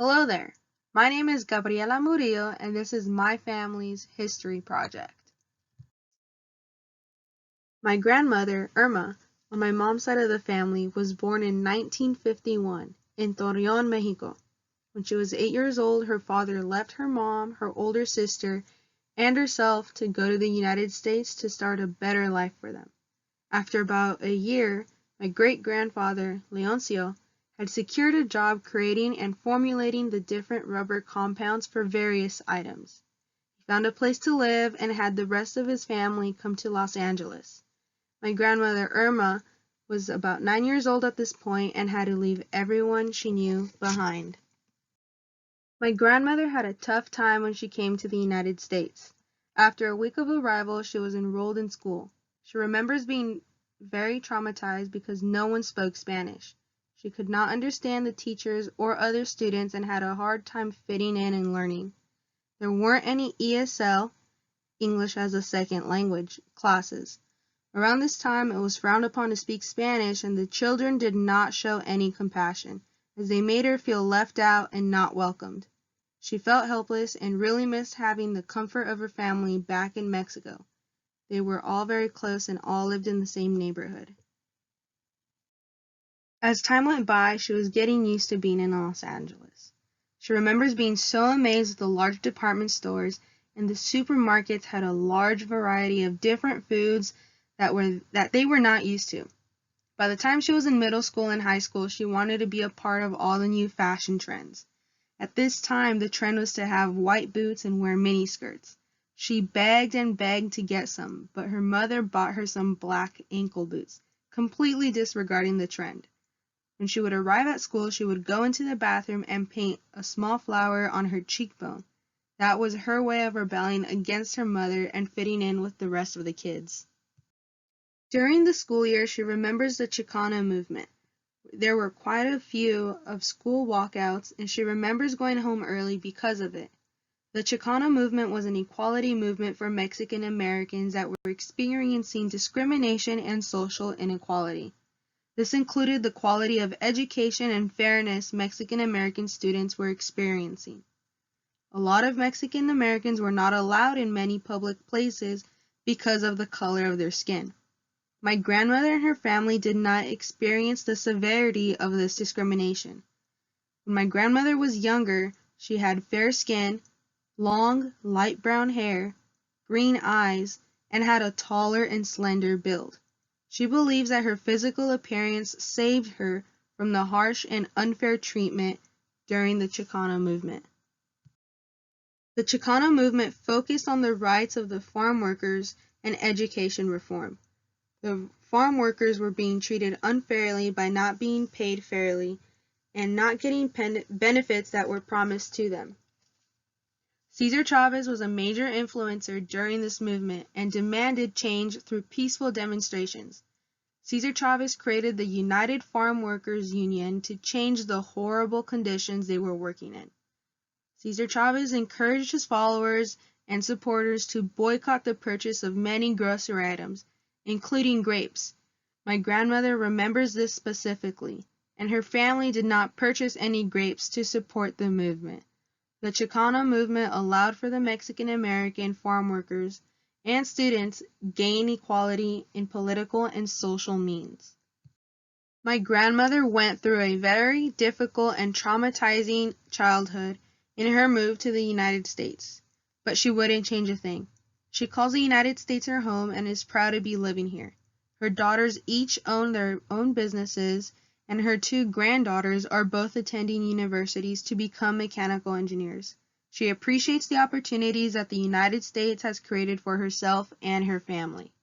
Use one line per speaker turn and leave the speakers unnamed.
Hello there. My name is Gabriela Murillo, and this is my family's history project. My grandmother, Irma, on my mom's side of the family, was born in 1951 in Torreon, Mexico. When she was 8 years old, her father left her mom, her older sister, and herself to go to the United States to start a better life for them. After about a year, my great-grandfather, Leoncio, had secured a job creating and formulating the different rubber compounds for various items. He found a place to live and had the rest of his family come to Los Angeles. My grandmother Irma was about 9 years old at this point and had to leave everyone she knew behind. My grandmother had a tough time when she came to the United States. After a week of arrival, she was enrolled in school. She remembers being very traumatized because no one spoke Spanish. She could not understand the teachers or other students and had a hard time fitting in and learning. There weren't any ESL, English as a Second Language, classes. Around this time, it was frowned upon to speak Spanish, and the children did not show any compassion, as they made her feel left out and not welcomed. She felt helpless and really missed having the comfort of her family back in Mexico. They were all very close and all lived in the same neighborhood. As time went by, she was getting used to being in Los Angeles. She remembers being so amazed at the large department stores, and the supermarkets had a large variety of different foods that they were not used to. By the time she was in middle school and high school, she wanted to be a part of all the new fashion trends. At this time, the trend was to have white boots and wear miniskirts. She begged and begged to get some, but her mother bought her some black ankle boots, completely disregarding the trend. When she would arrive at school, she would go into the bathroom and paint a small flower on her cheekbone. That was her way of rebelling against her mother and fitting in with the rest of the kids. During the school year, she remembers the Chicano movement. There were quite a few of school walkouts, and she remembers going home early because of it. The Chicano movement was an equality movement for Mexican Americans that were experiencing discrimination and social inequality. This included the quality of education and fairness Mexican American students were experiencing. A lot of Mexican Americans were not allowed in many public places because of the color of their skin. My grandmother and her family did not experience the severity of this discrimination. When my grandmother was younger, she had fair skin, long, light brown hair, green eyes, and had a taller and slender build. She believes that her physical appearance saved her from the harsh and unfair treatment during the Chicano movement. The Chicano movement focused on the rights of the farm workers and education reform. The farm workers were being treated unfairly by not being paid fairly and not getting benefits that were promised to them. Cesar Chavez was a major influencer during this movement and demanded change through peaceful demonstrations. Cesar Chavez created the United Farm Workers Union to change the horrible conditions they were working in. Cesar Chavez encouraged his followers and supporters to boycott the purchase of many grocery items, including grapes. My grandmother remembers this specifically, and her family did not purchase any grapes to support the movement. The Chicano movement allowed for the Mexican American farm workers and students gain equality in political and social means. My grandmother went through a very difficult and traumatizing childhood in her move to the United States, but she wouldn't change a thing. She calls the United States her home and is proud to be living here. Her daughters each own their own businesses, and her two granddaughters are both attending universities to become mechanical engineers. She appreciates the opportunities that the United States has created for herself and her family.